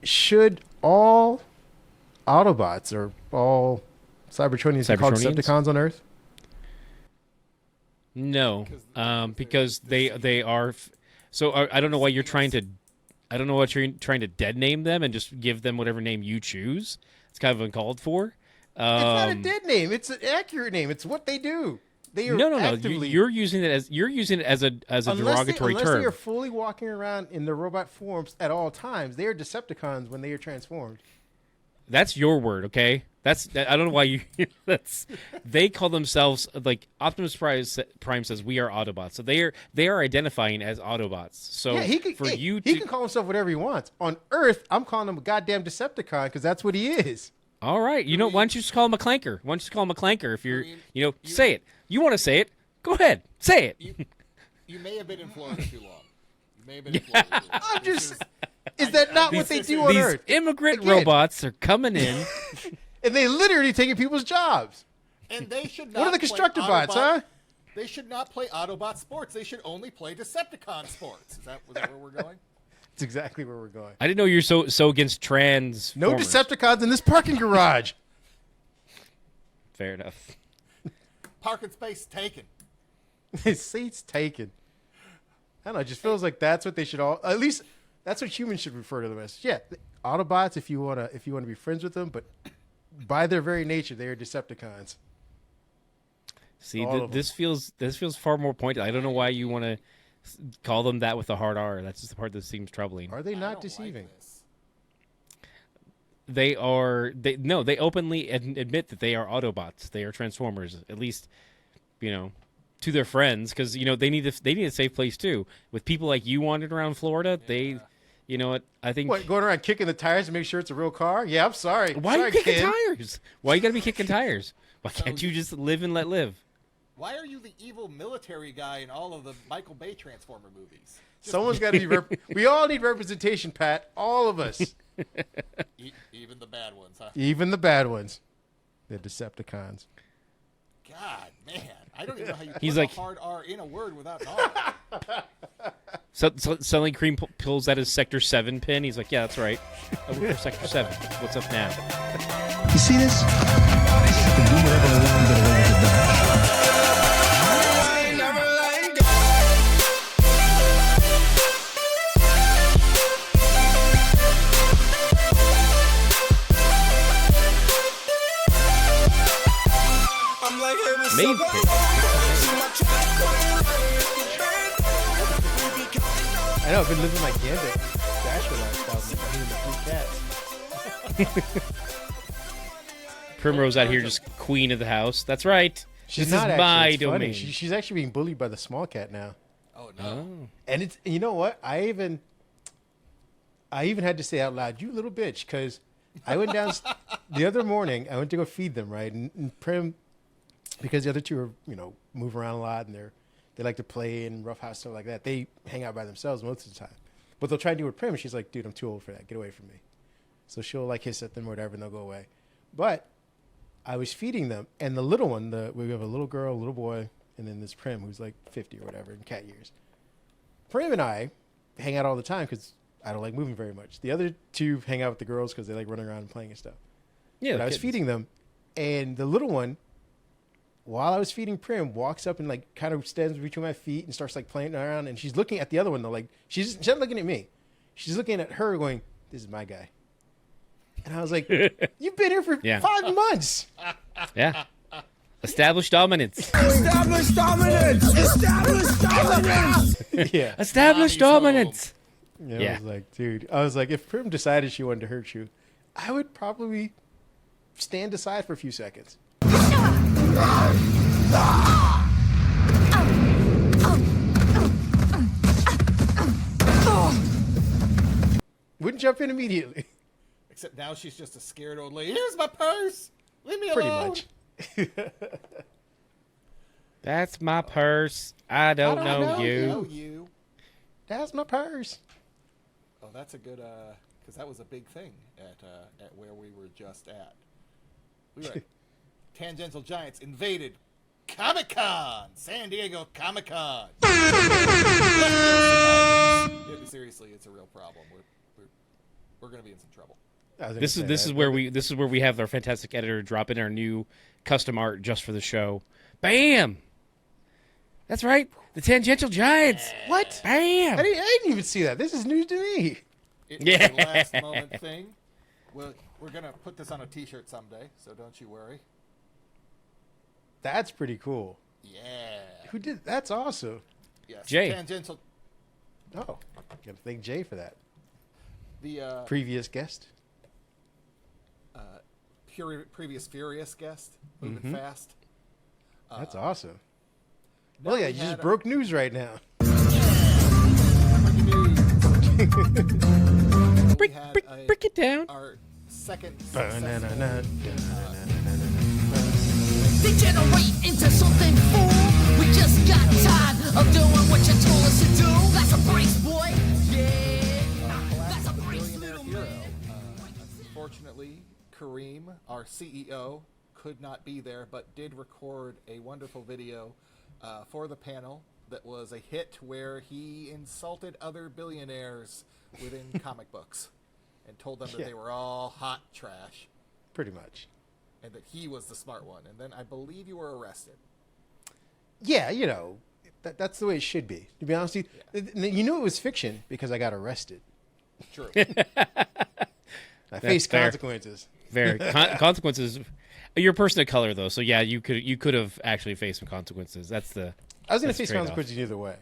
should all Autobots or all Cybertronians be called Decepticons on Earth? No, because they are. So I don't know why you're trying to. I don't know what you're trying to dead name them and just give them whatever name you choose. It's kind of uncalled for. It's not a dead name. It's an accurate name. It's what they do. They are no. actively... You're using it as a derogatory term. Unless they are fully walking around in their robot forms at all times, they are Decepticons when they are transformed. That's your word, okay? I don't know why you. They call themselves like Optimus Prime says we are Autobots, so they are identifying as Autobots. So yeah, he can call himself whatever he wants. On Earth, I'm calling him a goddamn Decepticon because that's what he is. All right, why don't you just call him a clanker? Why don't you just call him a clanker? If you're, say it. You want to say it? Go ahead, say it. You may have been in Florida too long. You may have been in Florida too long. I'm just. Is that not what they do on Earth? These immigrant robots are coming in. And they literally taking people's jobs. And they should not. What are the constructor bots, huh? They should not play Autobot sports. They should only play Decepticon sports. Is that where we're going? That's exactly where we're going. I didn't know you're so against trans. No Decepticons in this parking garage. Fair enough. Parking space taken. His seat's taken. I don't know. It just feels like that's what they should all. At least that's what humans should refer to them as. Yeah, Autobots. If you wanna be friends with them, but by their very nature, they are Decepticons. See, this feels far more pointed. I don't know why you want to call them that with a hard R. That's just the part that seems troubling. Are they not deceiving? They are. They openly admit that they are Autobots. They are Transformers. At least, to their friends, because they need a safe place too. With people like you wandering around Florida, they. You know what? I think going around kicking the tires to make sure it's a real car. Yeah, I'm sorry. Why are you kicking tires? Why you gotta be kicking tires? Why can't you just live and let live? Why are you the evil military guy in all of the Michael Bay Transformer movies? Someone's got to be. We all need representation, Pat. All of us. Even the bad ones, huh? Even the bad ones. They're Decepticons. God, man, I don't even know how you He's put like, a hard R in a word without an R. So suddenly Cream pulls out his Sector 7 pin. He's like, yeah, that's right. I work for Sector 7. What's up now? You see this? I can do whatever I want and get away with it now. Made I know, I've been living my Gambit Dasher lifestyle. I'm eating the 3 cats. Primrose out here just queen of the house. That's right. She's this not is my actually, domain. She's actually being bullied by the small cat now. Oh no! And it's you know what? I even had to say out loud, "You little bitch," because I went down the other morning. I went to go feed them, right? And Prim, because the other two are move around a lot and they like to play and roughhouse stuff like that. They hang out by themselves most of the time, but they'll try to do it with Prim. She's like, "Dude, I'm too old for that. Get away from me." So she'll like hiss at them or whatever, and they'll go away. But I was feeding them, and the little one, we have a little girl, a little boy, and then this Prim who's like 50 or whatever in cat years. Prim and I hang out all the time because I don't like moving very much. The other two hang out with the girls because they like running around and playing and stuff. Yeah, but I was feeding them, and the little one, while I was feeding Prim, walks up and like kind of stands between my feet and starts like playing around, and she's looking at the other one though, like she's not looking at me, she's looking at her, going, "This is my guy." And I was like, "You've been here for 5 months." Yeah. Established dominance. Established dominance. Established dominance. Yeah. Established dominance. I was like, dude. I was like, if Prim decided she wanted to hurt you, I would probably stand aside for a few seconds. Wouldn't jump in immediately. Except now she's just a scared old lady. Here's my purse. Leave me alone. Pretty much. That's my purse. I don't know you. That's my purse. Oh, that's a good because that was a big thing at where we were just at. We were at Tangential Giants invaded Comic-Con, San Diego Comic-Con. Seriously, it's a real problem. we're gonna be in some trouble. This is where we have our fantastic editor drop in our new custom art just for the show. Bam! That's right, the Tangential Giants. What? Bam! I didn't even see that. This is news to me. It's Yeah. a last moment thing. We're gonna put this on a T-shirt someday, so don't you worry. That's pretty cool. Yeah. Who did? That's awesome. Yes. Jay. Tangential. Oh, gotta thank Jay for that. The Previous guest. previous Furious guest, moving fast. That's awesome. No, Well, yeah, we you had just broke news right now. Break it down. Our second Ba-na-na-na. Degenerate into something fool. We just got tired of doing what you told us to do. That's a brace, boy. Yeah. That's a brace, billionaire little hero. man. Unfortunately, Kareem, our CEO, could not be there, but did record a wonderful video for the panel that was a hit where he insulted other billionaires within comic books and told them that they were all hot trash Pretty much. and that he was the smart one. And then I believe you were arrested. Yeah, you know, that's the way it should be. To be honest with you, you knew it was fiction because I got arrested. True. I faced fair. consequences. Very consequences. You're a person of color, though, so yeah, you could have actually faced some consequences. That's the. I was going to That's face the trade-off. consequences either way.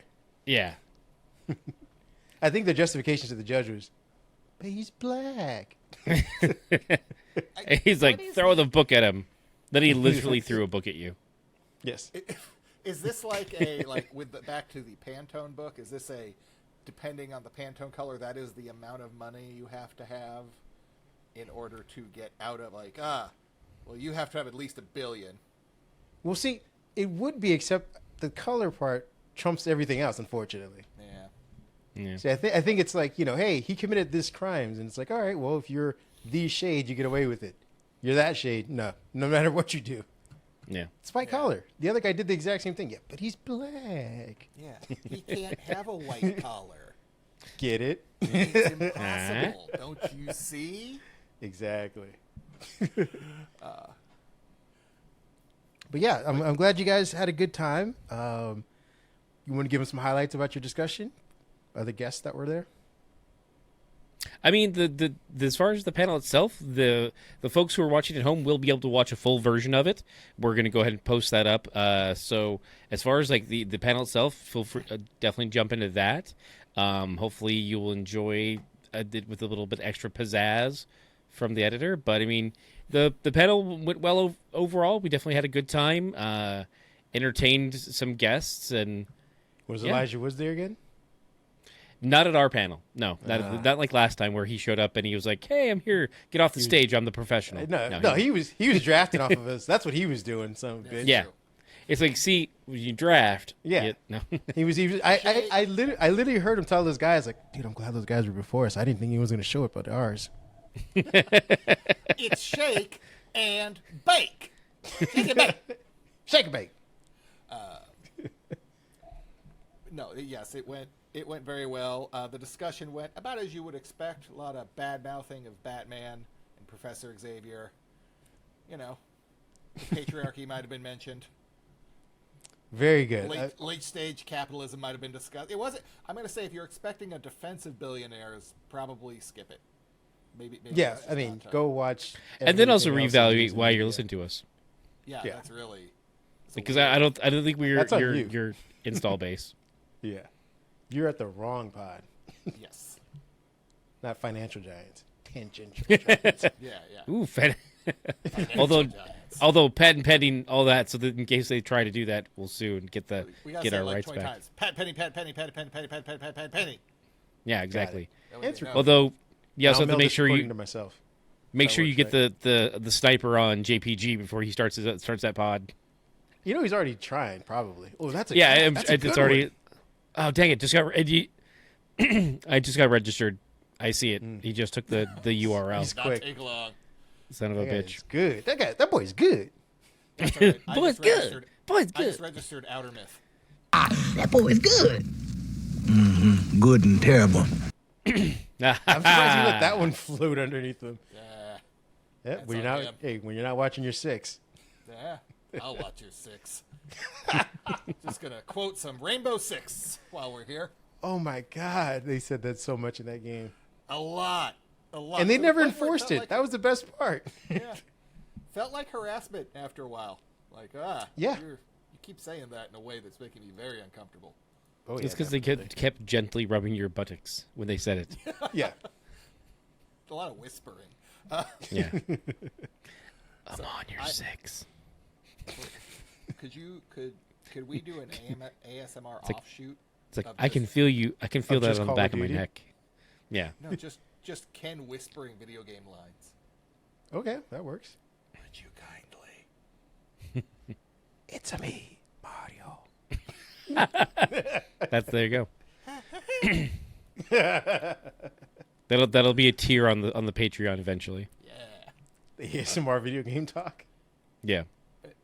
Yeah. I think the justification to the judge was, but he's black. He's like, throw the book at him. Then he literally threw a book at you. Yes. Is this like with the back to the Pantone book? Is this depending on the Pantone color, that is the amount of money you have to have in order to get out of well, you have to have at least $1 billion. Well, see, it would be, except the color part trumps everything else, unfortunately. Yeah. Yeah. See, I think it's like, you know, hey, he committed this crimes, and it's like, all right, well, if you're these shades, you get away with it. You're that shade, no matter what you do. Yeah. It's by color. The other guy did the exact same thing. Yeah, but he's black. Yeah. He can't have a white collar. Get it? It's impossible. Don't you see? Exactly. But yeah, I'm glad you guys had a good time. You want to give them some highlights about your discussion? Other guests that were there? I mean, the as far as the panel itself, the folks who are watching at home will be able to watch a full version of it. We're going to go ahead and post that up. So as far as like the panel itself, feel free, definitely jump into that. Hopefully you will enjoy it with a little bit extra pizzazz from the editor. But I mean, the panel went well overall. We definitely had a good time. Entertained some guests, and Was Yeah. Elijah Woods there again? not at our panel. No, not like last time where he showed up and he was like, "Hey, I'm here. Get off the stage. I'm the professional." No, he was drafting off of us. That's what he was doing, son of a bitch. Yeah. It's like, see, when you draft. Yeah. No. He was even. I literally heard him tell those guys, like, dude, I'm glad those guys were before us. I didn't think he was going to show up at ours. It's shake and bake. Shake and bake. Shake and bake. No, yes, it went very well. The discussion went about as you would expect. A lot of bad mouthing of Batman and Professor Xavier. You know, the patriarchy might have been mentioned. Very good. Late stage capitalism might have been discussed. It wasn't. I'm going to say if you're expecting a defense of billionaires, probably skip it. Maybe Yeah, that's just I mean, not go watch. And then also everything else in reevaluate the why you're media. listening to us. Yeah, Yeah. that's really Because I don't think we're That's on your you. your install base. Yeah, you're at the wrong pod. yes. Not Financial Giants. Tangential Giants. Yeah, yeah. Ooh, Financial giants. although patent pending all that, so that in case they try to do that, we'll sue and get We gotta get say our it like rights 20 back. times. Pat penny, pat penny, pat penny, penny, penny, penny, penny, penny. Yeah, exactly. That way It's they know. Although you also I'll have to mail make this sure recording you to myself. make that sure you works get the sniper on JPG before he starts that pod. You know he's already trying, probably. Oh, that's a Yeah, that's a it's good already. one. Oh dang it! I just got registered. I see it. He just took the URL. He's Not quick. take long. Son of a That guy bitch. is good. That boy's good. That's all right. I Boy's just good. registered- Boy's I just good. registered Outer Myth. That boy is good. Good and terrible. I'm surprised you let that one float underneath them. Yeah. Yeah, That's when you're on not him. hey, when you're not watching your 6. Yeah. I'll watch your 6. Just gonna quote some Rainbow Six while we're here. Oh my God, they said that so much in that game, A lot. and they To the never point where enforced felt it. That was the best part. yeah. Felt like harassment after a while. Like, Yeah. you keep saying that in a way that's making me very uncomfortable. Oh It's because they kept gently rubbing your buttocks when they said it. Yeah. A lot of whispering. Yeah. I'm on your 6. Could we do an ASMR like- offshoot? It's like Of I can just- feel you. I can feel Of that just on the Call back of of my Duty? neck. Yeah. No, just Ken whispering video game lines. Okay, that works. Would you kindly? It's a me, Mario. There you go. That'll be a tier on the Patreon eventually. Yeah. The ASMR video game talk. Yeah.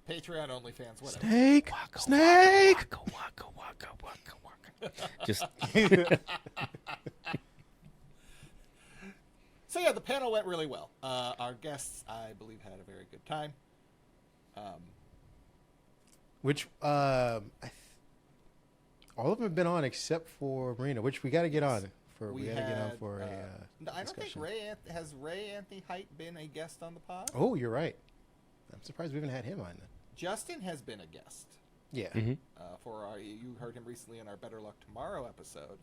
Patreon only fans, whatever. Snake. Snake. Waka, waka, waka, waka. Just So yeah, the panel went really well. Our guests, I believe, had a very good time. Which all of them have been on except for Marina, which we got to get on for. We got to get on for a. No, I don't think discussion. has Ray Anthony Height been a guest on the pod. Oh, you're right. I'm surprised we haven't had him on. Then. Justin has been a guest. Yeah. For you heard him recently in our Better Luck Tomorrow episode,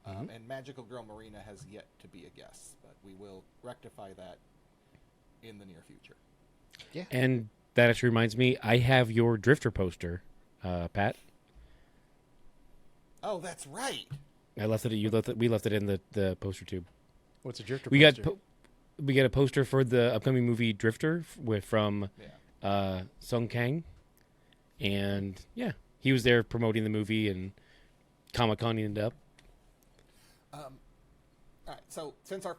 and Magical Girl Marina has yet to be a guest, but we will rectify that in the near future. Yeah. and that actually reminds me, I have your Drifter poster, Pat. Oh, that's right. I left it. You left it. We left it in the poster tube. What's a drifter? We got poster? we got a poster for the upcoming movie Drifter from Yeah. Sung Kang, and yeah, he was there promoting the movie and Comic-Conning it up. All right. So since our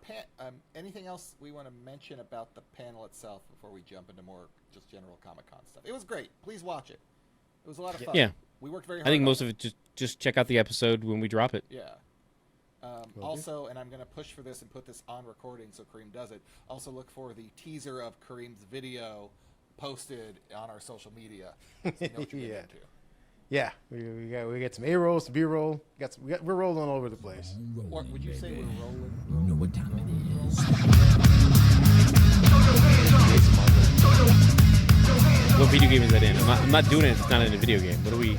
anything else we want to mention about the panel itself before we jump into more just general Comic-Con stuff? It was great. Please watch it. It was a lot of fun. Yeah. We worked very hard. I think on most of it just check out the episode when we drop it. Yeah. Also, and I'm going to push for this and put this on recording so Kareem does it. Also, look for the teaser of Kareem's video posted on our social media. So you know what you're getting Yeah. into. Yeah, we got some A rolls, some B roll. We're rolling all over the place. Or would you say we're rolling? You know what time it is. What video game is that in? I'm not doing it. It's not in a video game. What do we?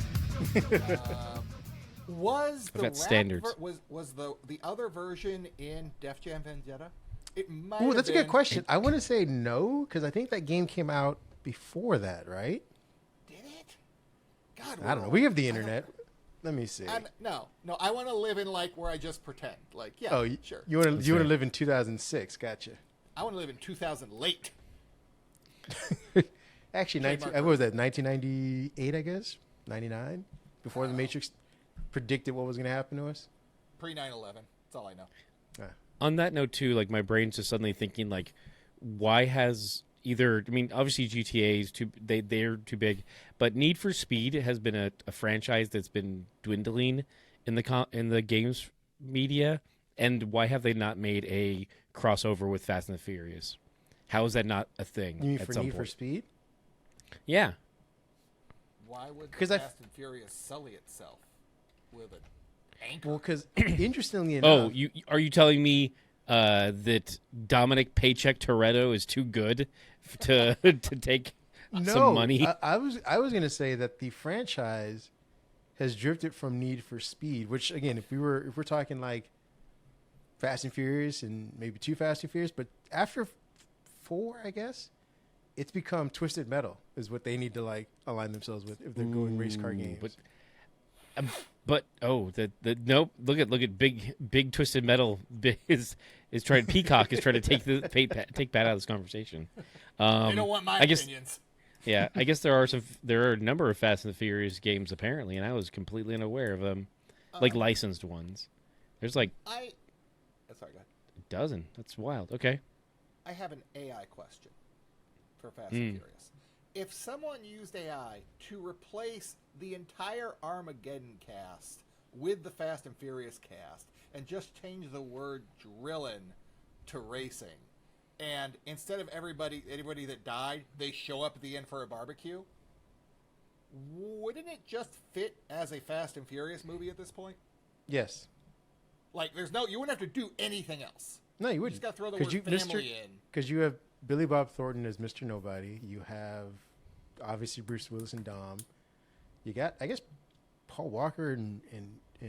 Was the got rap standards. was the other version in Def Jam Vendetta? It might. Ooh, have that's a been- good question. I want to say no because I think that game came out before that, right? Did it? God, I don't know. We have the internet. Let me see. No. I want to live in like where I just pretend. Like, yeah, Oh, sure. you want to fair. live in 2006? Gotcha. I want to live in 2000 late. Actually, Trademark what was that? 1998, I guess. 99, before the Matrix predicted what was going to happen to us. Pre 9/11. That's all I know. On that note too, like my brain's just suddenly thinking like, why has either? I mean, obviously GTA is they're too big, but Need for Speed has been a franchise that's been dwindling in the games media, and why have they not made a crossover with Fast and the Furious? How is that not a thing? You mean at for some Need for point? Speed? Yeah. Why would the 'Cause I- Fast and Furious sully itself with an anchor? Well, because interestingly enough, Oh, are you telling me that Dominic Paycheck Toretto is too good to take some money? I was going to say that the franchise has drifted from Need for Speed, which again, if we're talking like Fast and Furious and maybe too Fast and Furious, but after 4, I guess it's become Twisted Metal is what they need to like align themselves with if they're going race car games. But nope. Look at big Twisted Metal is trying. Peacock is trying to take take Pat out of this conversation. They don't want my I guess opinions. yeah. I guess there are a number of Fast and the Furious games apparently, and I was completely unaware of them, like licensed ones. There's like Sorry, go ahead. a dozen. That's wild. Okay. I have an AI question for Fast and Furious. If someone used AI to replace the entire Armageddon cast with the Fast and Furious cast and just change the word drillin' to racing. And instead of anybody that died, they show up at the end for a barbecue. Wouldn't it just fit as a Fast and Furious movie at this point? Yes. Like, you wouldn't have to do anything else. No, you You wouldn't. just got to throw the word family in. Because you have Billy Bob Thornton as Mr. Nobody. You have, obviously, Bruce Willis and Dom. You got, I guess, Paul Walker and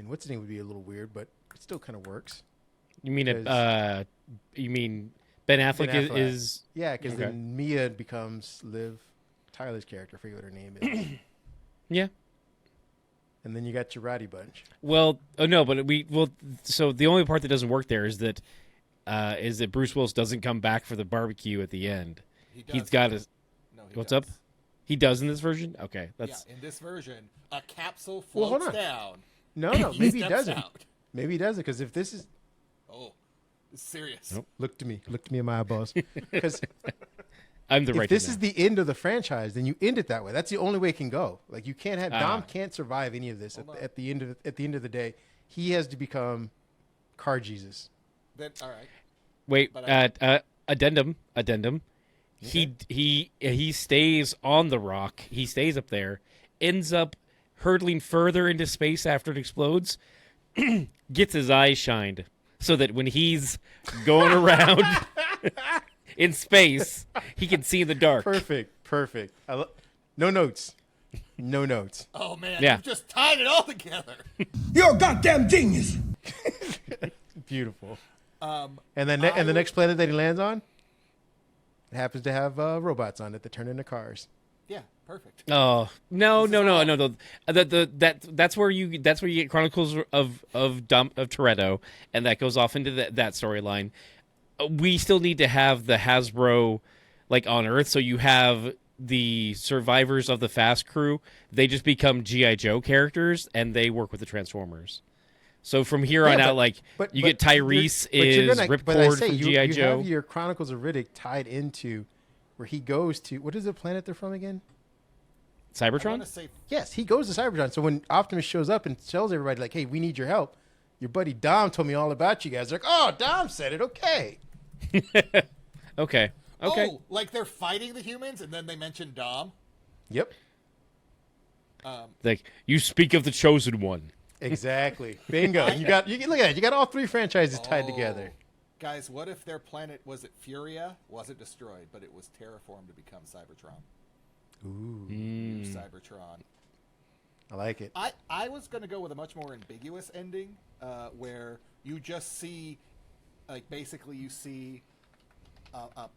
what's his name would be a little weird, but it still kind of works. You mean Ben Affleck, is yeah, because okay. then Mia becomes Liv Tyler's character. I forget what her name is. yeah. And then you got your Roddy Bunch. Well, no, but so the only part that doesn't work there is that Bruce Willis doesn't come back for the barbecue at the end. He's got his. No, What's does. up? He does in this version. Okay, that's in this version, a capsule Well, hold floats on. down. No, He maybe he steps doesn't. out. Maybe he doesn't, because if this is... Oh, it's serious. Nope. Look to me in my eyeballs. Because I'm the right. if this is the end of the franchise, then you end it that way. That's the only way it can go. Like, you can't have... Dom can't survive any of this at the end of the day. He has to become Car Jesus. Then, all right. Wait, But addendum. He stays on the rock. He stays up there. Ends up hurtling further into space after it explodes. Gets his eyes shined so that when he's going around in space, he can see in the dark. Perfect. No notes. No notes. Oh man, Yeah. you've just tied it all together. You're a goddamn genius. Beautiful. And the next planet that he lands on, it happens to have robots on it that turn into cars. Yeah, perfect. Oh no! That's where you get Chronicles of Toretto, and that goes off into that storyline. We still need to have the Hasbro like on Earth, so you have the survivors of the Fast Crew. They just become G.I. Joe characters, and they work with the Transformers. So from here on out, you get Tyrese is Ripcord from G.I. Joe. You have your Chronicles of Riddick tied into where he goes to, what is the planet they're from again? I Cybertron? want to say Yes, he goes to Cybertron. So when Optimus shows up and tells everybody, like, hey, we need your help, your buddy Dom told me all about you guys. They're like, oh, Dom said it. Okay. Okay. Oh, like they're fighting the humans, and then they mention Dom. Yep. Like, you speak of the Chosen One. Exactly. Bingo. You look at it. You got all three franchises tied together. Guys, what if their planet wasn't Furia, wasn't destroyed, but it was terraformed to become Cybertron? Ooh. New Cybertron. I like it. I was going to go with a much more ambiguous ending, where you just see, like, basically you see a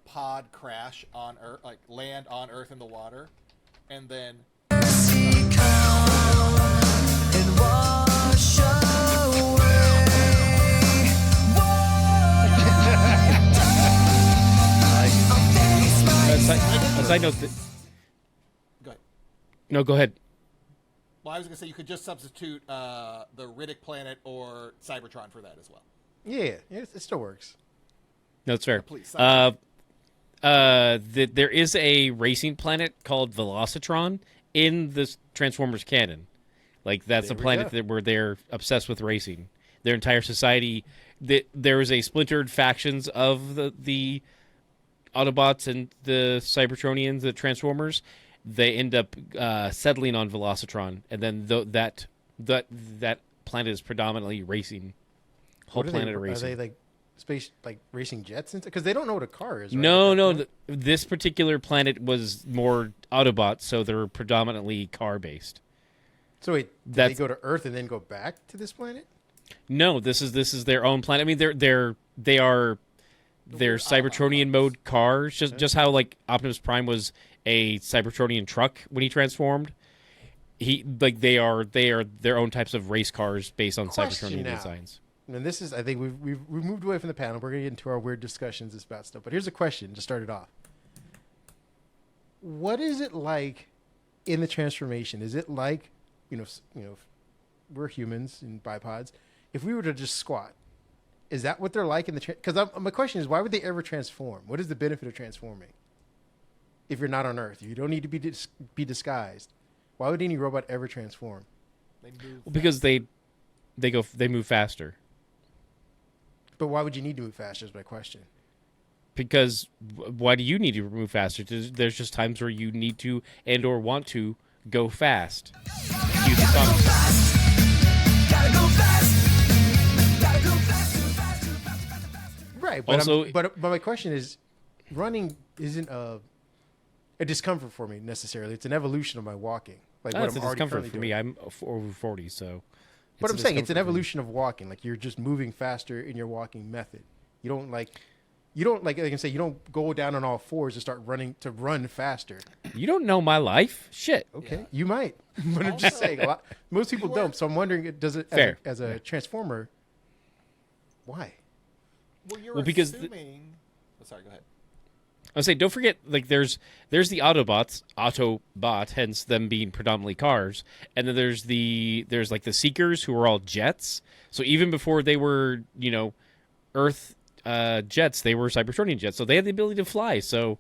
pod crash on Earth, like land on Earth in the water, and then A side note. go ahead. No, go ahead. Well, I was going to say you could just substitute the Riddick planet or Cybertron for that as well. Yeah, it still works. No, it's fair. Please. There is a racing planet called Velocitron in the Transformers canon. Like, that's There a we planet go. where they're obsessed with racing. Their entire society, there is a splintered factions of the Autobots and the Cybertronians, the Transformers. They end up settling on Velocitron, and then that planet is predominantly racing. Whole What are planet they, of racing. Are they like space, like racing jets and stuff? Because they don't know what a car is. Right? No. This particular planet was more Autobots, so they're predominantly car based. So wait, they go to Earth and then go back to this planet? No, this is their own planet. I mean, they are Cybertronian mode cars. Just how like Optimus Prime was a Cybertronian truck when he transformed. They are their own types of race cars based on Question Cybertronian now. designs. And this is, I think we've moved away from the panel. We're gonna get into our weird discussions about stuff. But here's a question to start it off. What is it like in the transformation? Is it like, you know, we're humans and bipods. If we were to just squat, is that what they're like in the? Because my question is, why would they ever transform? What is the benefit of transforming? If you're not on Earth, you don't need to be disguised. Why would any robot ever transform? They move Because they They move faster. But why would you need to move faster? Is my question. Because why do you need to move faster? There's just times where you need to and or want to go fast. Cue the song. Right. But Also- but my question is, running isn't a discomfort for me necessarily. It's an evolution of my walking. Like That's what a I'm already discomfort currently for doing. me. I'm over 40, so. But I'm saying it's an discomfort for me. evolution of walking. Like you're just moving faster in your walking method. You don't like I can say you don't go down on all fours and start to run faster. You don't know my life. Shit. Okay, Yeah. you might, but I'm just saying most people You don't. weren't- So I'm wondering, does it Fair. as a transformer? Why? Well, you're Well, because assuming. Sorry, go ahead. I would say, don't forget, like there's the Autobot, hence them being predominantly cars, and then there's like the Seekers who are all jets. So even before they were, Earth jets, they were Cybertronian jets. So they have the ability to fly. So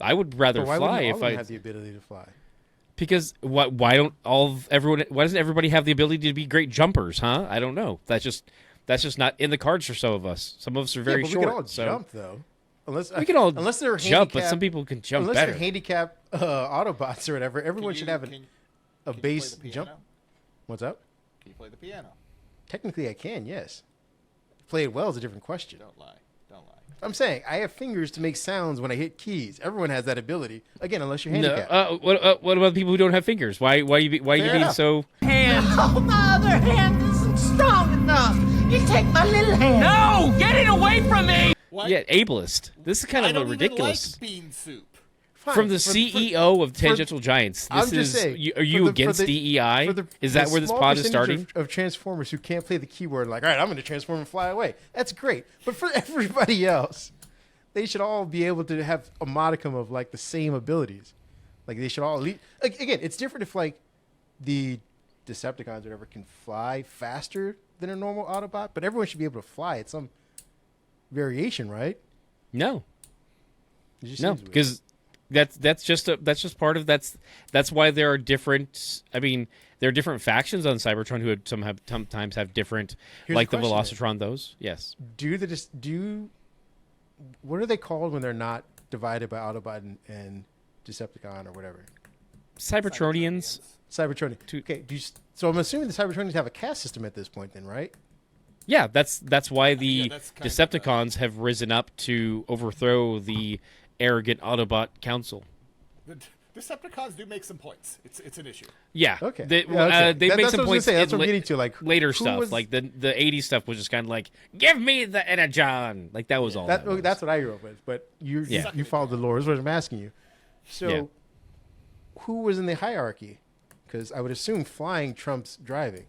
I would rather But why fly wouldn't all if of them I have the ability to fly? because why don't everyone? Why doesn't everybody have the ability to be great jumpers? Huh? I don't know. That's just not in the cards for some of us. Some of us are very but short. we can all so jump though. Unless we can all unless they're jump, but handicapped- some people can jump unless better. they're handicapped Autobots or whatever, everyone should have a Can you base play the jump. piano? What's up? Can you play the piano? Technically, I can. Yes. Play it well is a different question. Don't lie. Don't lie. I'm saying I have fingers to make sounds when I hit keys. Everyone has that ability. Again, unless you're No, handicapped. what about people who don't have fingers? Why you Fair being enough. so? Oh, my other hand isn't strong enough. You take my little hand. No! Get it away from me! What? Yeah, ableist. This is kind I of don't a even ridiculous. like bean soup. Fine. From the For- CEO of Tangential Giants, I'm this just is. saying, Are you for against the- DEI? for the- Is that the where this small pod is percentage starting? Of Transformers who can't play the keyboard, like, all right, I'm going to transform and fly away. That's great. But for everybody else, they should all be able to have a modicum of like the same abilities. Like they should all like, again, it's different if like the Decepticons or whatever can fly faster than a normal Autobot, but everyone should be able to fly at some variation, right? No, It just no, seems weird. because that's just part of that's why there are different. I mean, there are different factions on Cybertron who sometimes have different, Here's like the the question, Velocitron. Those, yes. What are they called when they're not divided by Autobot and Decepticon or whatever? Cybertronians. Cybertronian. Okay, so I'm assuming the Cybertronians have a caste system at this point, then, right? Yeah, that's why the Yeah, that's kind of, Decepticons have risen up to overthrow the arrogant Autobot Council. The Decepticons do make some points. It's an issue. Yeah. Okay. They, Yeah, okay. they That- make that's some what I was points. gonna say. That's in what I'm getting to. Like later who stuff, was- like the 80s stuff was just kind of like, give me the Energon. Like that was all. That was. that's what I grew up with. But you Yeah. you followed the lore. Is what I'm asking you. So, Yeah. who was in the hierarchy? Because I would assume flying trumps driving.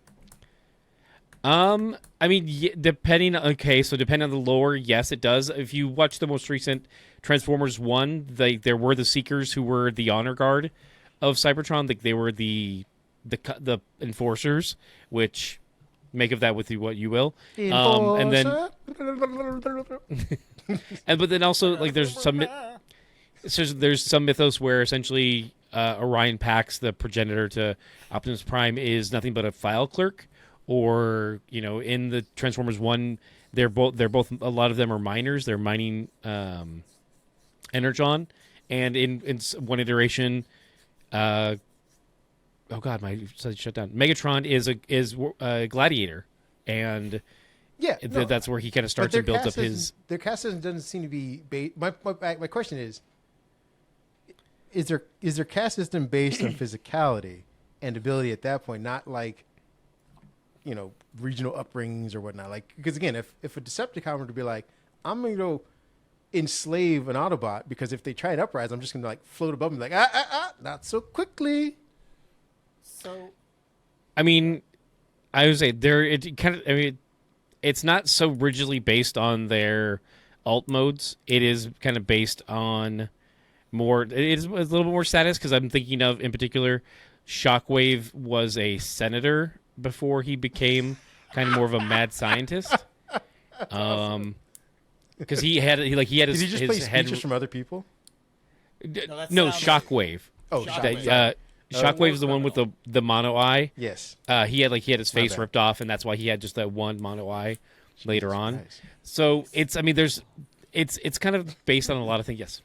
I mean, depending. Okay, so depending on the lore, yes, it does. If you watch the most recent Transformers 1, there were the Seekers who were the honor guard of Cybertron. Like they were the enforcers, which make of that with you what you will. And then but then also like there's some mythos where essentially Orion Pax, the progenitor to Optimus Prime, is nothing but a file clerk. Or in the Transformers 1, they're both a lot of them are miners. They're mining Energon, and in one iteration, oh god, my site shut down. Megatron is a gladiator, and yeah, no, that's where he kind of but starts their and builds caste up his. Their caste system doesn't seem to be. My question is their caste system based on physicality and ability at that point, not like regional upbringings or whatnot. Like, because again, if a Decepticon were to be like, I'm going to go enslave an Autobot because if they try to uprise, I'm just going to like float above them, like, not so quickly. So I mean, I would say it's not so rigidly based on their alt modes. It is kind of based on more. It is a little bit more status because I'm thinking of in particular, Shockwave was a senator before he became kind of more of a mad scientist. Because he had Did his, he just his play head. speeches from other people? that No, sounds- Shockwave. Oh, Shockwave. Shockwave. Shockwave's the one with the mono eye. Yes. He had his My face bad. ripped off, and that's why he had just that one mono eye later on. Christ. So it's it's kind of based on a lot of things. Yes.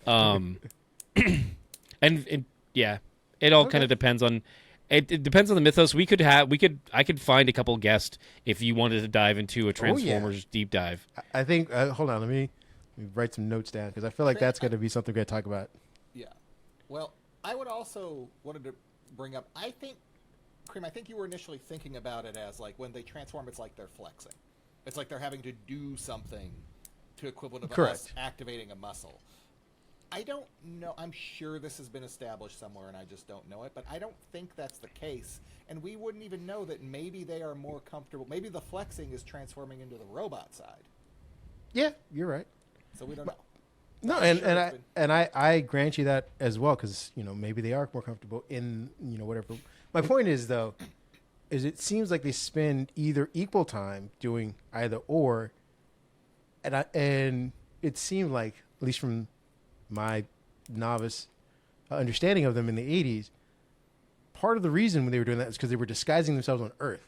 And yeah, it all kind of depends on. It depends on the mythos. I could find a couple guests if you wanted to dive into a Transformers deep dive. I think. Hold on. Let me write some notes down because I feel like that's going to be something we're going to talk about. Yeah. Well, I would also wanted to bring up. I think, Cream. I think you were initially thinking about it as like when they transform, it's like they're flexing. It's like they're having to do something to equivalent of us Correct. activating a muscle. I don't know. I'm sure this has been established somewhere, and I just don't know it. But I don't think that's the case, and we wouldn't even know that. Maybe they are more comfortable. Maybe the flexing is transforming into the robot side. Yeah, you're right. So we don't know. No, I'm and sure and it's I and I grant you that as well because maybe they are more comfortable in whatever. My point is though, is it seems like they spend either equal time doing either or, and it seemed like at least from my novice understanding of them in the 80s, part of the reason when they were doing that is because they were disguising themselves on Earth.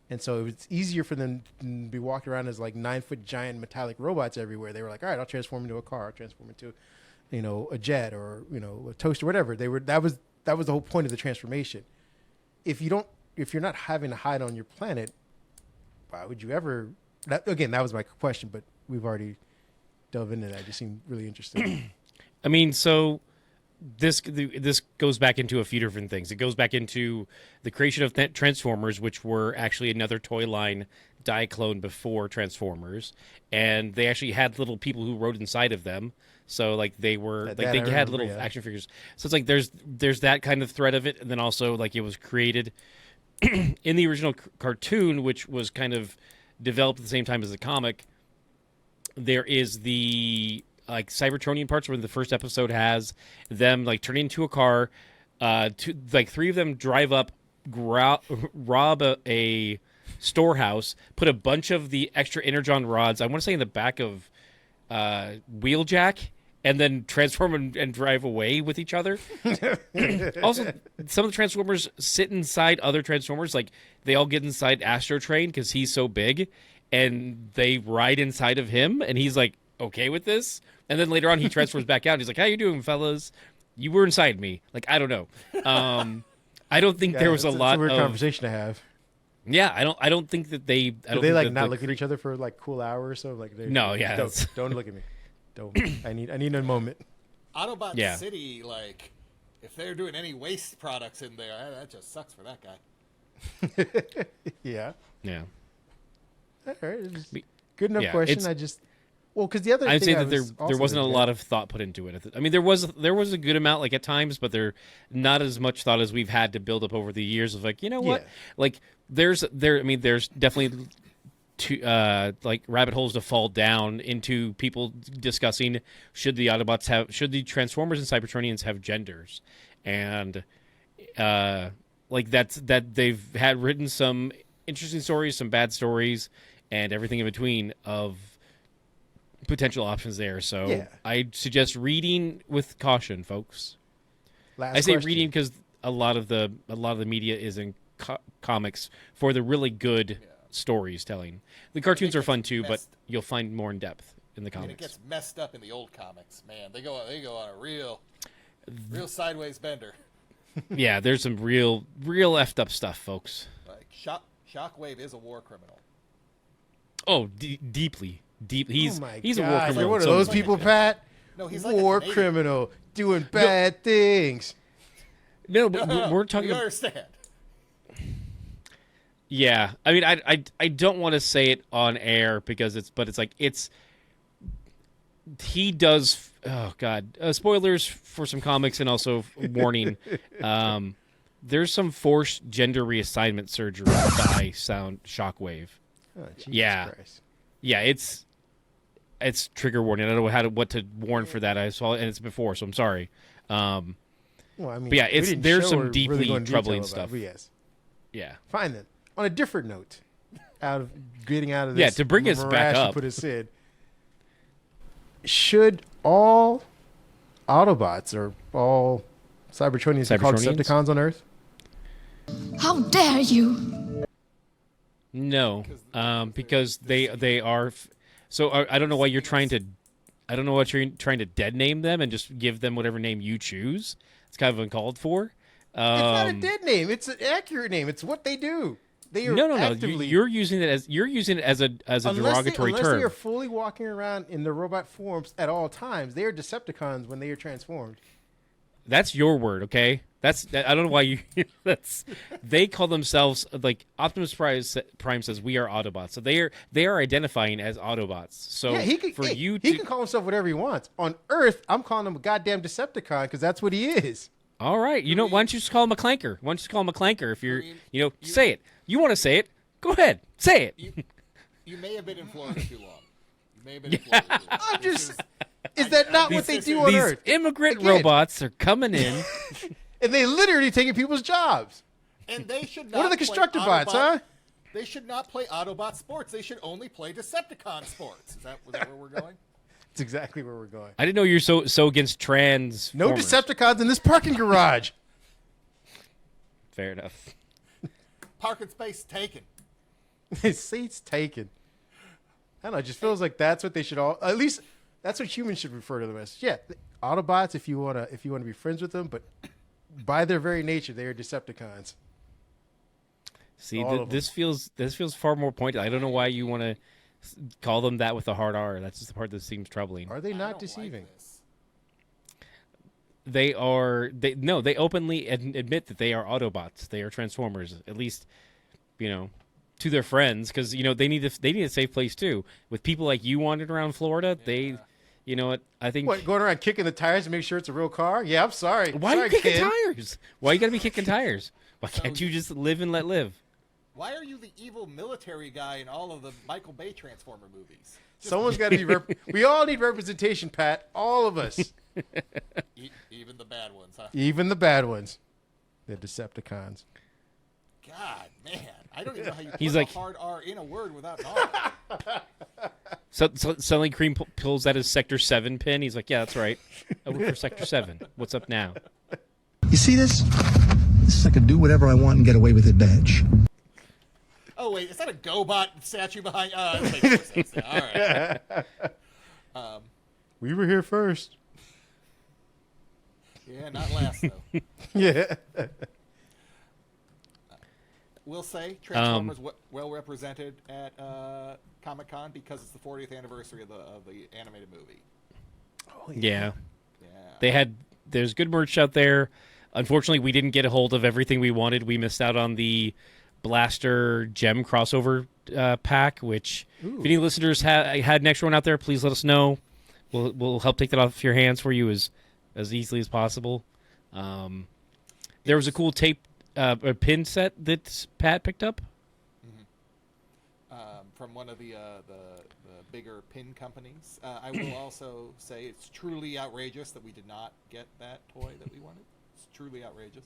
And so it was easier for them to be walking around as like 9-foot giant metallic robots everywhere. They were like, all right, I'll transform into a car, I'll transform into, a jet or, a toaster, whatever. That was the whole point of the transformation. If you're not having to hide on your planet, why would you ever, that was my question, but we've already delve into that. It just seemed really interesting. I mean, so this goes back into a few different things. It goes back into the creation of Transformers, which were actually another toy line Diaclone before Transformers, and they actually had little people who rode inside of them. So like they were they had little action figures. So it's like there's that kind of thread of it, and then also like it was created in the original cartoon, which was kind of developed at the same time as the comic. There is the like Cybertronian parts where the first episode has them like turning into a car. Three of them drive up, rob a storehouse, put a bunch of the extra energon rods, I want to say in the back of Wheeljack, and then transform and drive away with each other. Also, some of the Transformers sit inside other Transformers. Like they all get inside Astro Train because he's so big, and they ride inside of him, and he's like okay with this. And then later on, he transforms back out. And he's like, "How you doing, fellas? You were inside me." Like I don't know. I don't think there was a lot it's a weird of conversation to have. Yeah, I don't think that they. Do they like not look at each other for like cool hours or so? Like no, yeah. Don't look at me. Don't. I need a moment. Autobot Yeah. City, like, if they're doing any waste products in there, that just sucks for that guy. Yeah. Yeah. All right. Good enough Yeah, question. Because the other I'd thing say that there wasn't a lot of thought put into it. I mean, there was a good amount, like at times, but there not as much thought as we've had to build up over the years. Of like, you know what, like there's definitely like rabbit holes to fall down into people discussing should the Transformers and Cybertronians have genders, and like that they've had written some interesting stories, some bad stories, and everything in between of potential options there. So I suggest reading with caution, folks. I say reading because a lot of the media is in comics for the really good stories telling. The cartoons are fun too, but you'll find more in depth in the comics. And it gets messed up in the old comics, man. They go on a real sideways bender. Yeah, there's some real effed up stuff, folks. Like Shockwave is a war criminal. Oh, deeply. He's oh my he's gosh, a war criminal. You're one of those people, Pat. No, he's like war a Canadian. criminal doing bad things. No, but we're talking. You understand? Yeah, I mean, I don't want to say it on air because he does. Oh God, spoilers for some comics and also warning. There's some forced gender reassignment surgery by Shockwave. Oh, Jesus Yeah. Christ. Yeah, it's trigger warning. I don't know what to warn for that. I saw and it's before, so I'm sorry. Well, I mean, But yeah, we didn't there's show some or deeply really go into detail troubling about it, stuff. but yes. Yeah. Fine then. On a different note, getting out of this. To bring us back morass you up. Put us in. Should all Autobots or all Cybertronians are called Cybertronians? Decepticons on Earth? How dare you? No, because they are. So I don't know why you're trying to. I don't know what you're trying to dead name them and just give them whatever name you choose. It's kind of uncalled for. It's not a dead name. It's an accurate name. It's what they do. They are No. actively, You're using it as a derogatory unless term. they are fully walking around in their robot forms at all times. They are Decepticons when they are transformed. That's your word, okay? I don't know why you. They call themselves like Optimus Prime says we are Autobots, so they are identifying as Autobots. So Yeah, he can call himself whatever he wants. On Earth, I'm calling him a goddamn Decepticon because that's what he is. All right, why don't you just call him a clanker? Why don't you just call him a clanker if you're say it. You want to say it? Go ahead, say it. You may have been in Florida too long. You may have been in Florida too long. I'm just. Is that not what they do on These Earth? immigrant Again. robots are coming in. And they literally taking people's jobs. And they should not. What are the play Constructobots, Autobot- huh? They should not play Autobot sports. They should only play Decepticon sports. Is that where we're going? That's exactly where we're going. I didn't know you're so against trans. No Decepticons in this parking garage. Fair enough. Parking space taken. Seats taken. I don't know. It just feels like that's what they should all. At least that's what humans should refer to them as. Yeah, Autobots. If you wanna be friends with them, but by their very nature, they are Decepticons. See, All of this feels far more pointed. I don't know why you want to call them that with a hard R. That's just the part that seems troubling. Are they I not don't deceiving? Like this. They are. They openly admit that they are Autobots. They are Transformers. At least, to their friends, because they need a safe place too. With people like you wandering around Florida, they, you know what? I think. What, going around kicking the tires to make sure it's a real car? Yeah, I'm sorry. Why are Sorry, you kicking kid. tires? Why you gotta be kicking tires? Why can't you just live and let live? Why are you the evil military guy in all of the Michael Bay Transformer movies? Someone's got to be. We all need representation, Pat. All of us. Even the bad ones, huh? Even the bad ones. The Decepticons. God, man, I don't even know how you He's put like- a hard R in a word without an R. So suddenly Cream pulls out his Sector 7 pin. He's like, yeah, that's right. I work for Sector 7. What's up now? You see this? This is like a do whatever I want and get away with it badge. Oh wait, is that a GoBot statue behind? That makes more sense now. All right. We were here first. Yeah, not last though. Yeah. We'll say Transformers well represented at Comic-Con because it's the 40th anniversary of the animated movie. Yeah. Yeah. There's good merch out there. Unfortunately, we didn't get a hold of everything we wanted. We missed out on the Blaster Gem crossover pack, which if any listeners had an extra one out there, please let us know. We'll help take that off your hands for you as easily as possible. There was a cool tape a pin set that Pat picked up. From one of the bigger pin companies. I will also say it's truly outrageous that we did not get that toy that we wanted. It's truly outrageous.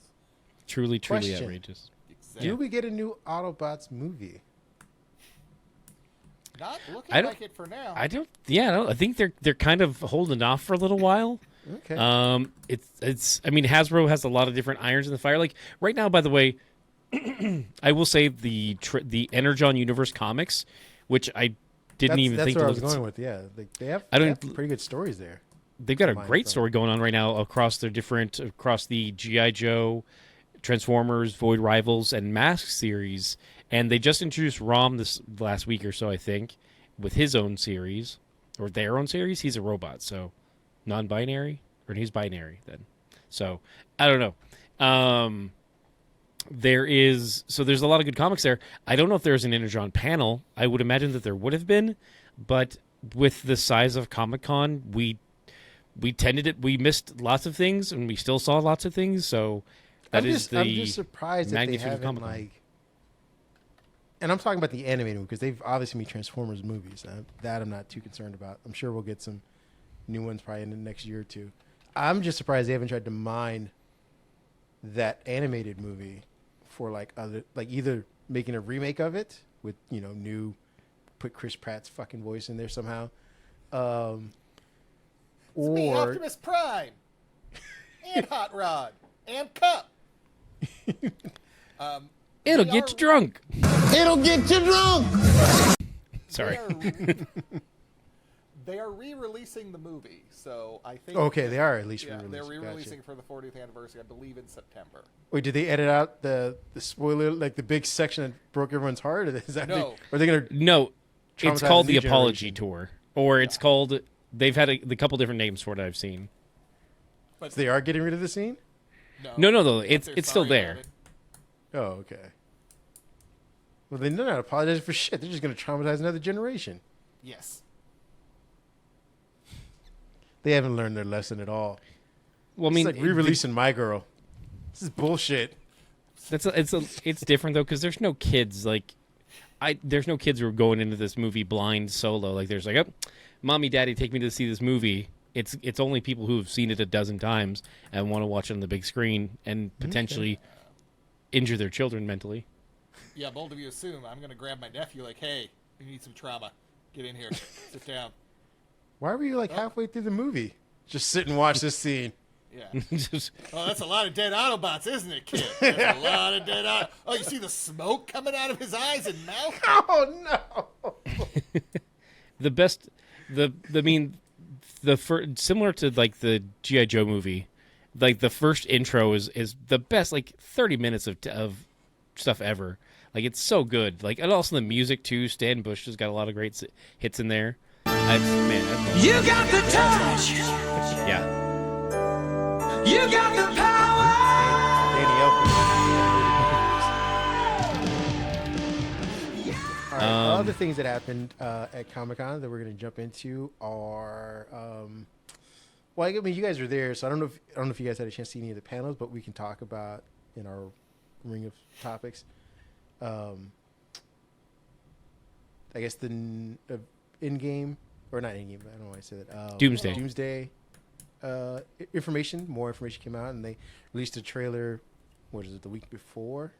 Truly Question. outrageous. Exactly. Do we get a new Autobots movie? Not looking I don't- like it for now. I don't. Yeah, I think they're kind of holding off for a little while. Okay. It's. I mean, Hasbro has a lot of different irons in the fire. Like right now, by the way, I will say the Energon Universe comics, which I didn't even that's think where to I was look at. going with. Yeah, they have I don't- pretty good stories there. They've got a Mine great from- story going on right now across the GI Joe, Transformers, Void Rivals, and Mask series, and they just introduced Rom this last week or so, I think, with his own series or their own series. He's a robot, so non-binary, or he's binary then. So I don't know. There's a lot of good comics there. I don't know if there's an Energon panel. I would imagine that there would have been, but with the size of Comic-Con, we missed lots of things, and we still saw lots of things. So I'm just surprised that they magnitude of haven't Comic-Con. and I'm talking about the animated movie because they've obviously made Transformers movies. That I'm not too concerned about. I'm sure we'll get some new ones probably in the next year or two. I'm just surprised they haven't tried to mine that animated movie for either making a remake of it with put Chris Pratt's fucking voice in there somehow, It's me, or Optimus Prime, and Hot Rod. and cup. It'll They get are- you drunk. It'll get you drunk. Sorry. They are re-releasing the movie, so I think. Okay, they are at least Yeah, re-releasing. they're Gotcha. re-releasing for the 40th anniversary, I believe, in September. Wait, did they edit out the spoiler, like the big section that broke everyone's heart? Or is that No. Are they gonna? No, it's Traumatize called the the new Apology generation. Tour, or it's called. They've had a couple different names for it. I've seen. But They are getting rid of the scene? No. but It's they're still sorry there. about it. Oh, okay. Well, they're not apologizing for shit. They're just gonna traumatize another generation. Yes. They haven't learned their lesson at all. Well, I mean, It's like re-releasing My Girl. This is bullshit. it's different though because there's no kids there's no kids who are going into this movie blind solo. Like there's like, oh, mommy, daddy, take me to see this movie. It's only people who have seen it a dozen times and want to watch it on the big screen and potentially injure their children mentally. Yeah, bold of you assume I'm going to grab my nephew like, hey, we need some trauma. Get in here. Sit down. Why were you like halfway through the movie? Just sit and watch this scene. Yeah. Just- Oh, that's a lot of dead Autobots, isn't it, kid? There's a lot of dead Autobots. Oh, you see the smoke coming out of his eyes and mouth? Oh no! the best similar to like the G.I. Joe movie, like the first intro is the best, like 30 minutes of stuff ever. Like it's so good. Like, and also the music too. Stan Bush has got a lot of great hits in there. You got the touch. Yeah. You got the power. Danny Elfman. All right, other things that happened at Comic-Con that we're going to jump into are, well, I mean, you guys are there, so I don't know if you guys had a chance to see any of the panels, but we can talk about in our ring of topics. I guess the in-game, or not in-game, I don't know why I said that. Doomsday information. More information came out, and they released a trailer. What is it? The week before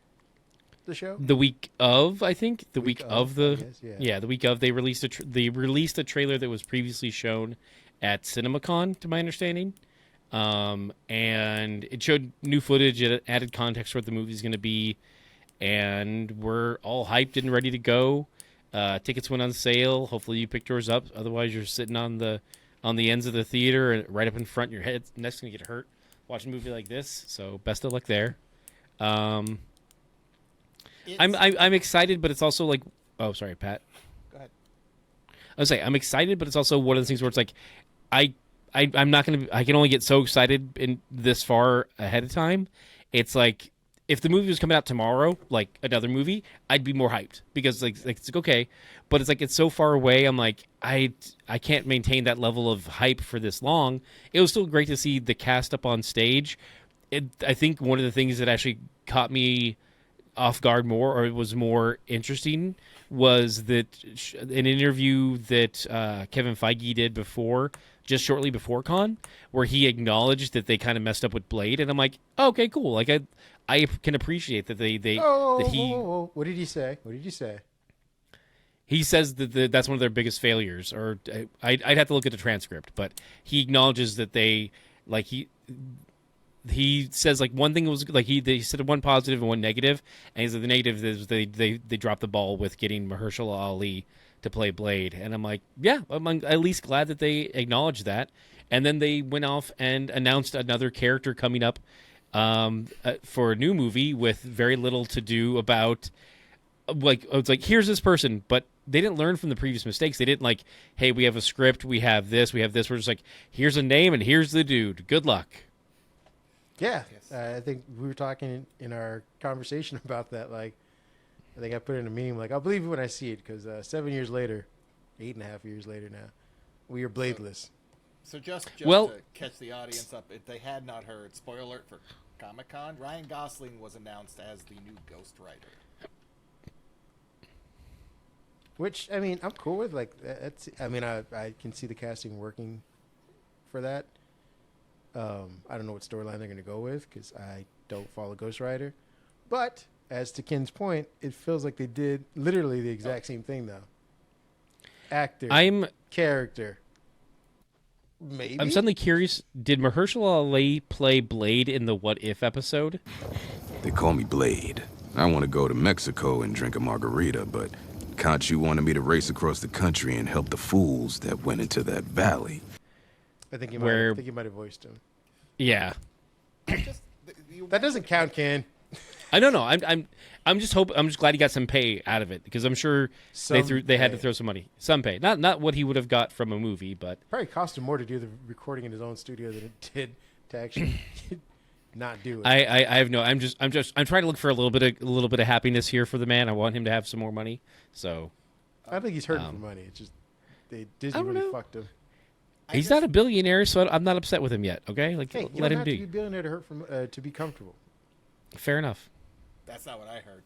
the show. The week of, I think, the week of the I guess, yeah. the week of they released a trailer that was previously shown at CinemaCon, to my understanding, and it showed new footage. It added context for what the movie's going to be, and we're all hyped and ready to go. Tickets went on sale. Hopefully, you picked yours up. Otherwise, you're sitting on the ends of the theater and right up in front. Your head's next going to get hurt watching a movie like this. So best of luck there. I'm excited, but it's also like, oh, sorry, Pat. Go ahead. I was saying I'm excited, but it's also one of those things where it's like, I'm not gonna. I can only get so excited in this far ahead of time. It's like if the movie was coming out tomorrow, like another movie, I'd be more hyped because it's like okay, but it's like it's so far away. I'm like I can't maintain that level of hype for this long. It was still great to see the cast up on stage. I think one of the things that actually caught me off guard more, or it was more interesting, was that an interview that Kevin Feige did just shortly before Con, where he acknowledged that they kind of messed up with Blade, and I'm like, oh, okay, cool. Like I can appreciate that Whoa. What did he say? He says that that's one of their biggest failures, or I'd have to look at the transcript, but he acknowledges that he says like one thing was like they said one positive and one negative, and he said the negative is they dropped the ball with getting Mahershala Ali to play Blade, and I'm like, yeah, I'm at least glad that they acknowledged that. And then they went off and announced another character coming up for a new movie with very little to do about. Like it's like here's this person, but they didn't learn from the previous mistakes. They didn't like, hey, we have a script, we have this. We're just like, here's a name and here's the dude. Good luck. Yeah, I think we were talking in our conversation about that. Like, I think I put in a meme like, I'll believe it when I see it, because 7 years later, 8.5 years later now, we are bladeless. So just Well- to catch the audience up, if they had not heard, spoiler alert for Comic-Con, Ryan Gosling was announced as the new Ghost Rider. Which, I mean, I'm cool with. Like, that's. I mean, I can see the casting working for that. I don't know what storyline they're going to go with because I don't follow Ghost Rider. But as to Ken's point, it feels like they did literally the exact same thing, though. Actor, character. Maybe. I'm suddenly curious. Did Mahershala Ali play Blade in the What If episode? They call me Blade. I want to go to Mexico and drink a margarita, but Kachu wanted me to race across the country and help the fools that went into that valley. I think you Where- might have voiced him. Yeah. That doesn't count, Ken. I don't know. I'm just glad he got some pay out of it because I'm sure they had to pay. throw some money. Some pay. Not what he would have got from a movie, but Probably cost him more to do the recording in his own studio than it did to actually not do it. I have no. I'm trying to look for a little bit of happiness here for the man. I want him to have some more money. So I don't think he's hurting for money. It's just Disney don't really know. fucked him. he's not a billionaire, so I'm not upset with him yet. Okay, like Hey, you let don't him have be. to be a billionaire to hurt from to be comfortable. Fair enough. That's not what I heard.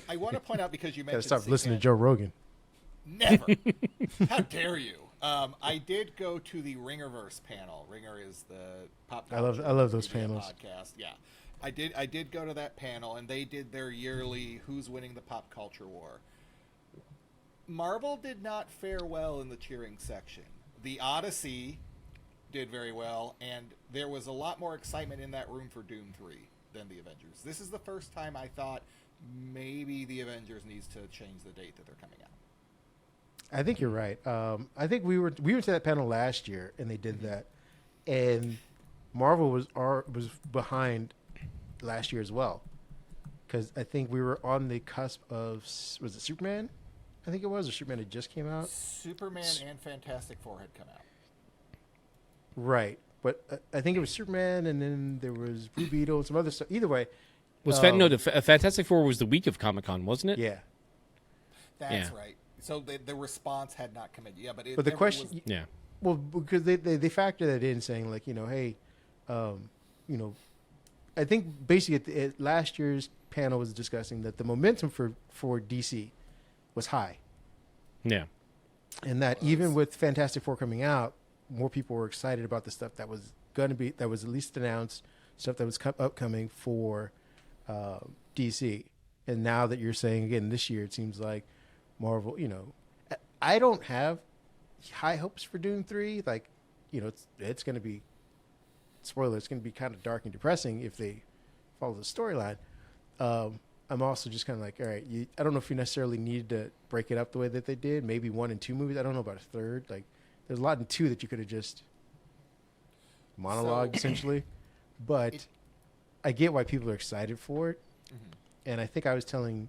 I want to point out because you Gotta mentioned stop listening to Sickman. Joe Rogan. Never. How dare you? I did go to the Ringerverse panel. Ringer is the pop. I love culture those media panels. Podcast. Yeah, I did go to that panel, and they did their yearly "Who's Winning the Pop Culture War." Marvel did not fare well in the cheering section. The Odyssey did very well, and there was a lot more excitement in that room for Doom 3 than the Avengers. This is the first time I thought maybe the Avengers needs to change the date that they're coming out. I think you're right. I think we went to that panel last year, and they did that, and Marvel was behind last year as well, because I think we were on the cusp of, was it Superman? I think it was, or Superman had just came out. Superman and Fantastic Four had come out. Right, but I think it was Superman, and then there was Blue Beetle and some other stuff. Either way, Fantastic Four was the week of Comic-Con, wasn't it? yeah. That's Yeah. right. So the response had not come in. Yeah, but But the question, was, Yeah. well, because they factor that in, saying like, hey, I think basically at last year's panel was discussing that the momentum for DC was high, Yeah. and that even with Fantastic Four coming out, more people were excited about the stuff that was at least announced, stuff that was upcoming for DC. And now that you're saying again this year, it seems like Marvel, I don't have high hopes for Doom 3. Like, it's going to be, spoiler, it's going to be kind of dark and depressing if they follow the storyline. I'm also just kind of like, all right, I don't know if you necessarily need to break it up the way that they did. Maybe 1 and 2 movies. I don't know about a third. Like, there's a lot in 2 that you could have just monologued essentially. But I get why people are excited for it. Mm-hmm. And I think I was telling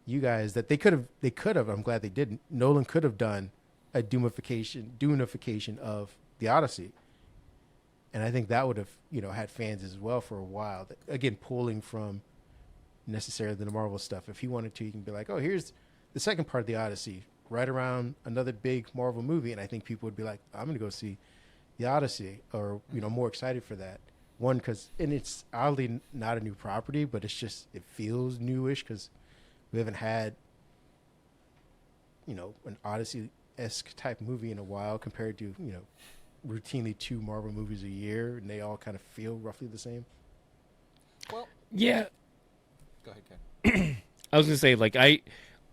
you guys that they could have, I'm glad they didn't. Nolan could have done a Dunification of the Odyssey. And I think that would have, had fans as well for a while. That, again, pulling from necessarily the Marvel stuff. If he wanted to, he can be like, oh, here's the second part of the Odyssey, right around another big Marvel movie. And I think people would be like, I'm going to go see the Odyssey, or, more excited for that. One, and it's oddly not a new property, but it's just, it feels newish because we haven't had, an Odyssey-esque type movie in a while compared to, routinely 2 Marvel movies a year, and they all kind of feel roughly the same. well, Yeah. go ahead, Ken. I was gonna say, like,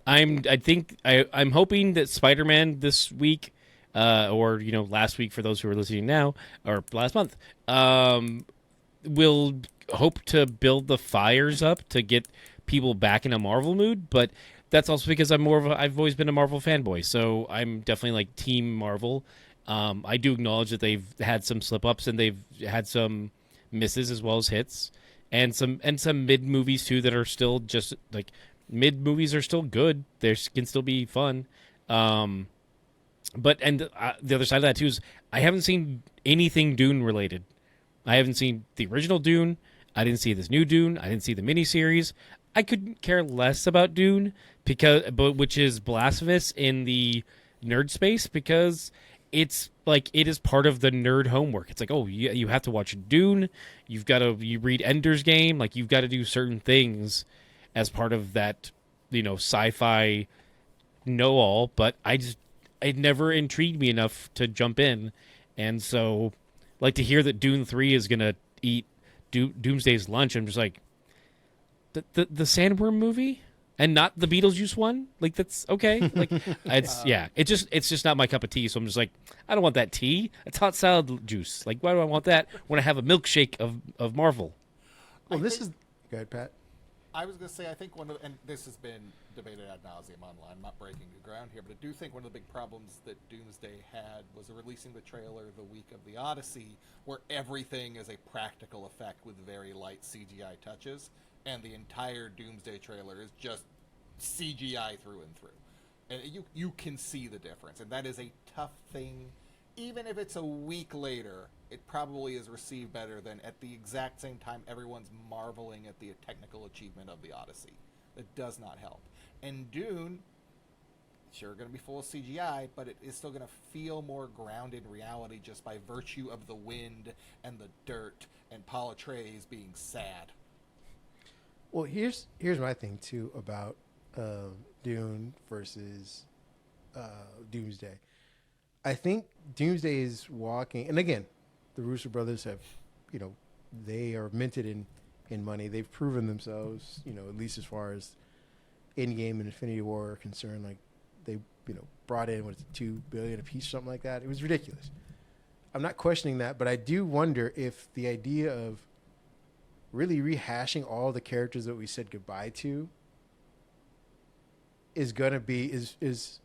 I'm hoping that Spider-Man this week, or last week for those who are listening now, or last month, will hope to build the fires up to get people back in a Marvel mood. But that's also because I've always been a Marvel fanboy, so I'm definitely like Team Marvel. I do acknowledge that they've had some slip-ups and they've had some misses as well as hits, and some mid movies too that are still just like mid movies are still good. They can still be fun. But the other side of that too is I haven't seen anything Dune related. I haven't seen the original Dune. I didn't see this new Dune. I didn't see the miniseries. I couldn't care less about Dune which is blasphemous in the nerd space, because it's like it is part of the nerd homework. It's like, oh, you have to watch Dune. You read Ender's Game. Like, you've got to do certain things as part of that, sci-fi know-all. But it never intrigued me enough to jump in. And so, like, to hear that Dune 3 is going to eat Doomsday's lunch, I'm just like, the Sandworm movie? and not the Beetlejuice one. Like that's okay. Like it's it's just not my cup of tea. So I'm just like, I don't want that tea. It's hot salad juice. Like why do I want that when I have a milkshake of Marvel? Well, this is go ahead, Pat. I was going to say, I think and this has been debated ad nauseum online, I'm not breaking new ground here, but I do think one of the big problems that Doomsday had was releasing the trailer the week of the Odyssey, where everything is a practical effect with very light CGI touches, and the entire Doomsday trailer is just CGI through and through. And you can see the difference, and that is a tough thing. Even if it's a week later, it probably is received better than at the exact same time everyone's marveling at the technical achievement of the Odyssey. That does not help. And Dune, sure going to be full of CGI, but it is still going to feel more grounded in reality just by virtue of the wind and the dirt and Paul Atreides being sad. Well, here's my thing too about Dune versus Doomsday. I think Doomsday is walking, and again, the Russo brothers have, they are minted in money. They've proven themselves, at least as far as Endgame and Infinity War are concerned. Like they, brought in $2 billion a piece, something like that. It was ridiculous. I'm not questioning that, but I do wonder if the idea of really rehashing all the characters that we said goodbye to is going to be is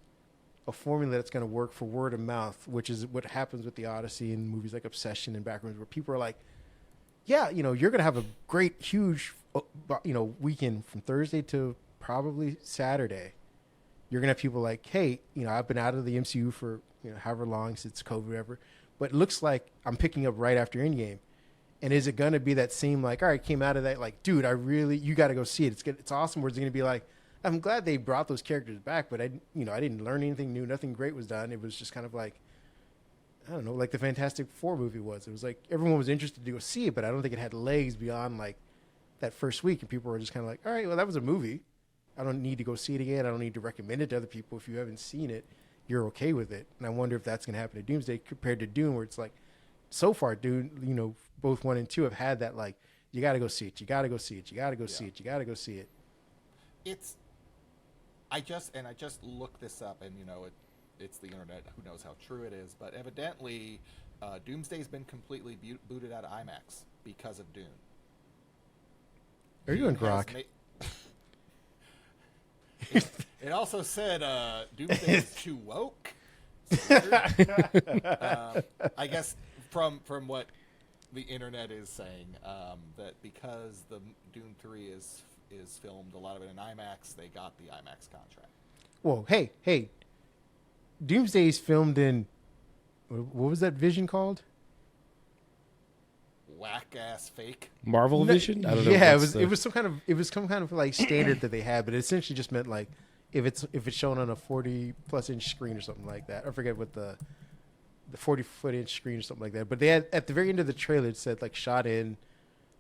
a formula that's going to work for word of mouth, which is what happens with the Odyssey and movies like Obsession and Backrooms, where people are like, yeah, you're going to have a great, huge, weekend from Thursday to probably Saturday. You're going to have people like, hey, I've been out of the MCU for, however long since COVID, whatever, but it looks like I'm picking up right after Endgame. And is it going to be that same, like, all right, came out of that, like, dude, you got to go see it. It's good. It's awesome. Or is it going to be like, I'm glad they brought those characters back, but I didn't learn anything new. Nothing great was done. It was just kind of like, I don't know, like the Fantastic Four movie was. It was like everyone was interested to go see it, but I don't think it had legs beyond like that first week. And people were just kind of like, all right, well, that was a movie. I don't need to go see it again. I don't need to recommend it to other people. If you haven't seen it, you're okay with it. And I wonder if that's going to happen to Doomsday compared to Dune, where it's like, so far, Dune, both 1 and 2 have had that, like, you got to go see it. You got to go see it. You got to go see it. You got to go see it. I just looked this up, and it's the internet. Who knows how true it is? But evidently, Doomsday's been completely booted out of IMAX because of Dune. Are you doing Grok? It also said Doomsday is too woke. I guess from what the internet is saying, that because the Dune 3 is filmed, a lot of it in IMAX, they got the IMAX contract. Whoa, hey, Doomsday's filmed in, what was that vision called? Whack ass fake Marvel Vision? I don't know. Yeah, it was some kind of like standard that they had, but it essentially just meant like if it's shown on a 40+ inch screen or something like that. I forget what the 40-foot inch screen or something like that. But they had at the very end of the trailer it said like shot in,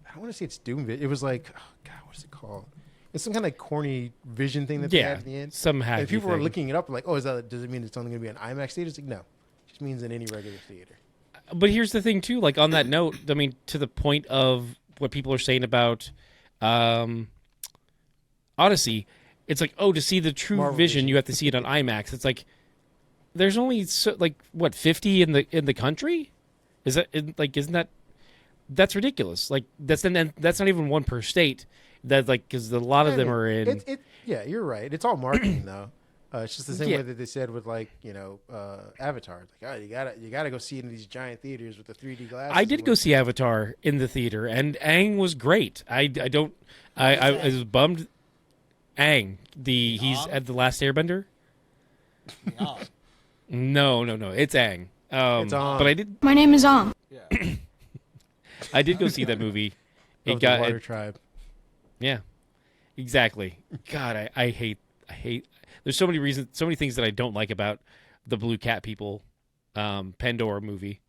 I don't want to say it's Doom. It was like, oh God, what is it called? It's some kind of like corny vision thing that they had at the end. Some hacky and people thing. were looking it up like, oh, does it mean it's only going to be an IMAX theater? It's like, no, it just means in any regular theater. But here's the thing too, like on that note, I mean, to the point of what people are saying about Odyssey, it's like, oh, to see the true Marvel vision, you have to see it on IMAX. It's like there's only 50 in the country? Is that like isn't that that's ridiculous? Like that's not even one per state. That like because a lot of them are in. Yeah, you're right. It's all marketing though. It's just the same way that they said with like Avatar. Like, oh, you gotta go see it in these giant theaters with the 3D glasses. I did go see Avatar in the theater, and Aang was great. I was bummed. Aang, he's at the Last Airbender. No, it's Aang. It's on. But I did. My name is Om. Yeah. I did go see that movie. Of the Water Tribe. Yeah, exactly. God, I hate. There's so many things that I don't like about the Blue Cat people, Pandora movie.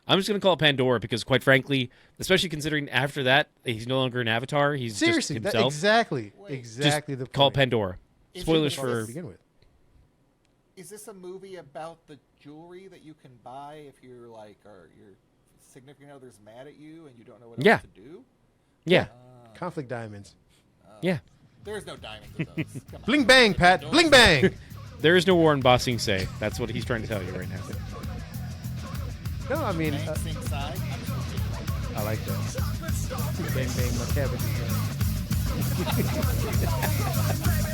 I'm just gonna call it Pandora because, quite frankly, especially considering after that he's no longer an Avatar. He's Seriously, just himself. exactly Just the point. call it Pandora. Is Spoilers it- for. To begin with. Is this a movie about the jewelry that you can buy if you're like, or your significant other's mad at you and you don't know what Yeah. else to do? Yeah, Conflict Diamonds. yeah. There's no diamonds in those. Come on. Bling bang, Pat. Bling bang. There is no war in Ba Sing Se. That's what he's trying to tell you right now. No, I mean, Bang, sing, side. I like that. Bang bang, my cabbage is done.